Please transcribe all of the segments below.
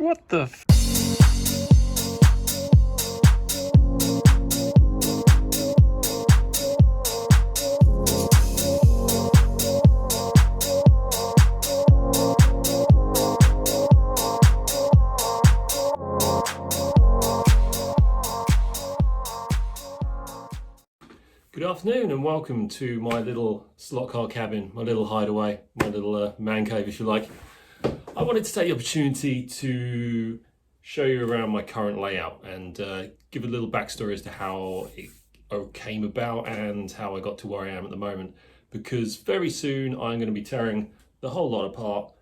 What the f? Good afternoon and welcome to my little slot car cabin, my little hideaway, my little man cave if you like. I wanted to take the opportunity to show you around my current layout and give a little backstory as to how it came about and how I got to where I am at the moment, because very soon I'm going to be tearing the whole lot apart,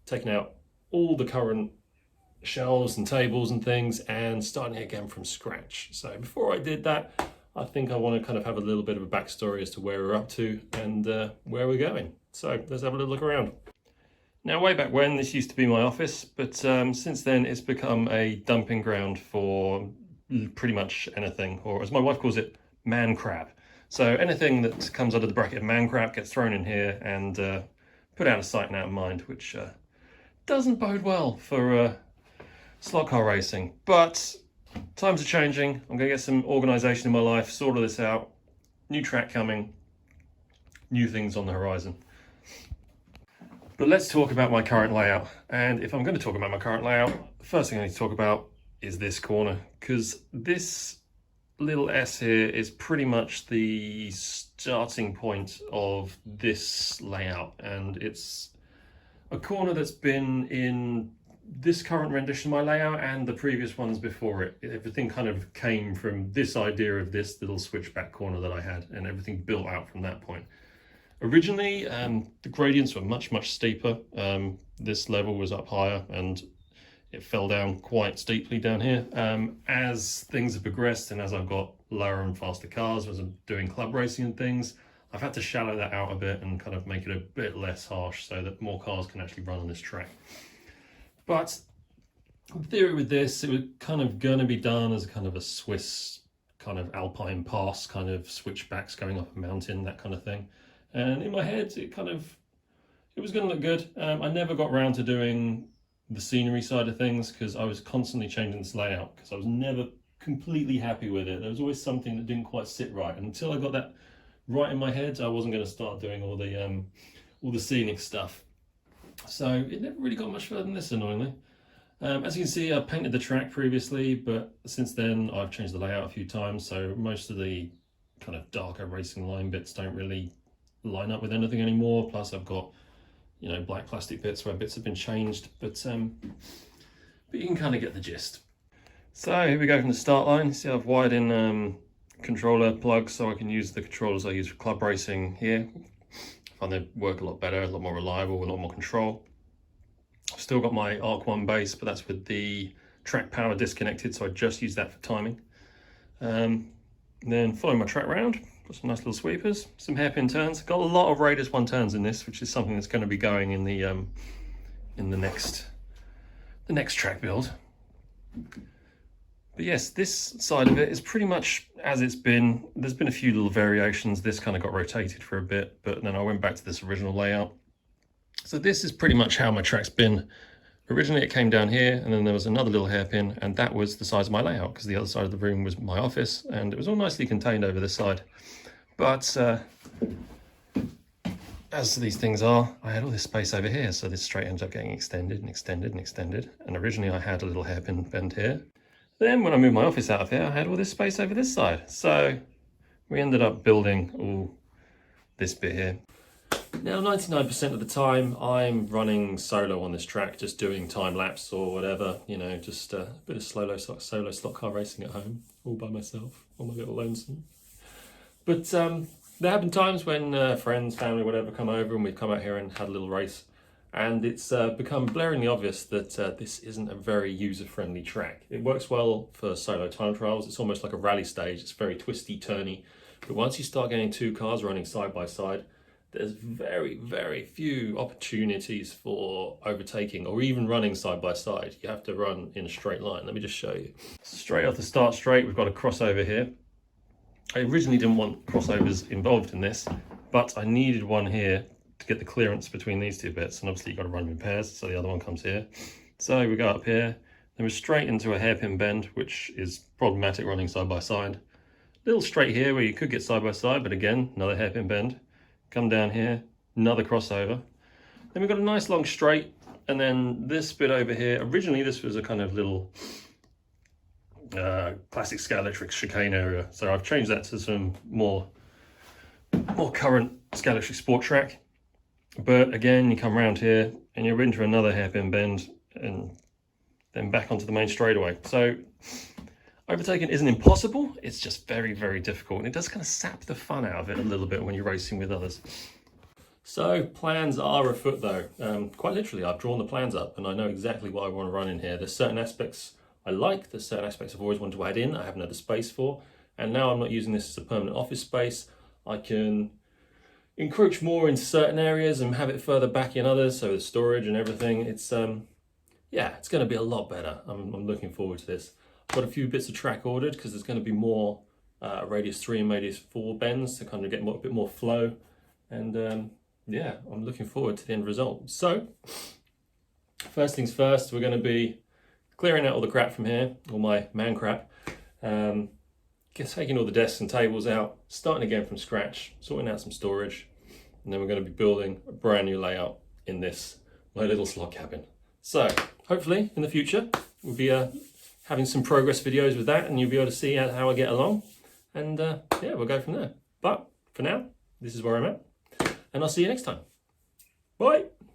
taking out all the current shelves and tables and things and starting again from scratch. So before I did that, I think I want to kind of have a little bit of a backstory as to where we're up to and where we're going. So let's have a little look around. Now, way back when, this used to be my office, but since then it's become a dumping ground for pretty much anything, or as my wife calls it, man crap. So anything that comes under the bracket of man crap gets thrown in here and put out of sight and out of mind, which doesn't bode well for slot car racing. But times are changing. I'm going to get some organisation in my life, sort all this out. New track coming, new things on the horizon. But let's talk about my current layout. And if I'm going to talk about my current layout, the first thing I need to talk about is this corner, because this little S here is pretty much the starting point of this layout. And it's a corner that's been in this current rendition of my layout and the previous ones before it. Everything kind of came from this idea of this little switchback corner that I had, and everything built out from that point. Originally, the gradients were much steeper. This level was up higher and it fell down quite steeply down here. As things have progressed and as I've got lower and faster cars, as I'm doing club racing and things, I've had to shallow that out a bit and kind of make it a bit less harsh so that more cars can actually run on this track. But the theory with this, it was kind of going to be done as a kind of a Swiss kind of alpine pass, kind of switchbacks going up a mountain, that kind of thing. And in my head, it was going to look good. I never got around to doing the scenery side of things because I was constantly changing this layout because I was never completely happy with it. There was always something that didn't quite sit right. And until I got that right in my head, I wasn't going to start doing all the scenic stuff. So it never really got much further than this, annoyingly. As you can see, I painted the track previously, but since then I've changed the layout a few times. So most of the kind of darker racing line bits don't really line up with anything anymore. Plus I've got, you know, black plastic bits where bits have been changed, but you can kind of get the gist. So here we go from the start line. See, I've wired in controller plugs so I can use the controllers I use for club racing here. I find they work a lot better, a lot more reliable, a lot more control. I've still got my Arc 1 base, but that's with the track power disconnected, so I just use that for timing. Then follow my track round. Got some nice little sweepers, some hairpin turns. Got a lot of Raiders 1 turns in this, which is something that's going to be going in the next track build. But yes, this side of it is pretty much as it's been. There's been a few little variations. This kind of got rotated for a bit, but then I went back to this original layout. So this is pretty much how my track's been. Originally it came down here and then there was another little hairpin, and that was the size of my layout because the other side of the room was my office and it was all nicely contained over this side. But as these things are, I had all this space over here, so this straight ends up getting extended and extended and extended. And originally I had a little hairpin bend here. Then when I moved my office out of here, I had all this space over this side. So we ended up building all this bit here. Now 99% of the time I'm running solo on this track, just doing time lapse or whatever, you know, just a bit of solo slot car racing at home, all by myself, on my little lonesome. But there have been times when friends, family, whatever come over and we've come out here and had a little race, and it's become blaringly obvious that this isn't a very user-friendly track. It works well for solo time trials. It's almost like a rally stage. It's very twisty, turny. But once you start getting two cars running side by side, there's very few opportunities for overtaking or even running side by side. You have to run in a straight line. Let me just show you. Straight off the start straight, we've got a crossover here. I originally didn't want crossovers involved in this, but I needed one here to get the clearance between these two bits, and obviously you've got to run them in pairs, so the other one comes here. So we go up here, then we're straight into a hairpin bend, which is problematic running side by side. Little straight here where you could get side by side, but again, another hairpin bend. Come down here, another crossover. Then we've got a nice long straight, and then this bit over here, originally this was a kind of little classic Scalextric chicane area. So I've changed that to some more current Scalextric Sport track. But again, you come around here and you're into another hairpin bend and then back onto the main straightaway. So overtaking isn't impossible, it's just very, very difficult. And it does kind of sap the fun out of it a little bit when you're racing with others. So plans are afoot though. Quite literally, I've drawn the plans up and I know exactly what I want to run in here. There's certain aspects I like, there's certain aspects I've always wanted to add in, I haven't had the space for. And now I'm not using this as a permanent office space. I can encroach more in certain areas and have it further back in others, so the storage and everything. It's yeah, it's going to be a lot better. I'm looking forward to this. I've got a few bits of track ordered because there's going to be more radius 3 and radius 4 bends to kind of get a bit more flow, and yeah, I'm looking forward to the end result. So first things first, we're going to be clearing out all the crap from here, all my man crap, taking all the desks and tables out, starting again from scratch, sorting out some storage, and then we're going to be building a brand new layout in this, my little slot cabin. So hopefully in the future we'll be having some progress videos with that, and you'll be able to see how I get along, and yeah, we'll go from there. But for now, this is where I'm at, and I'll see you next time. Bye.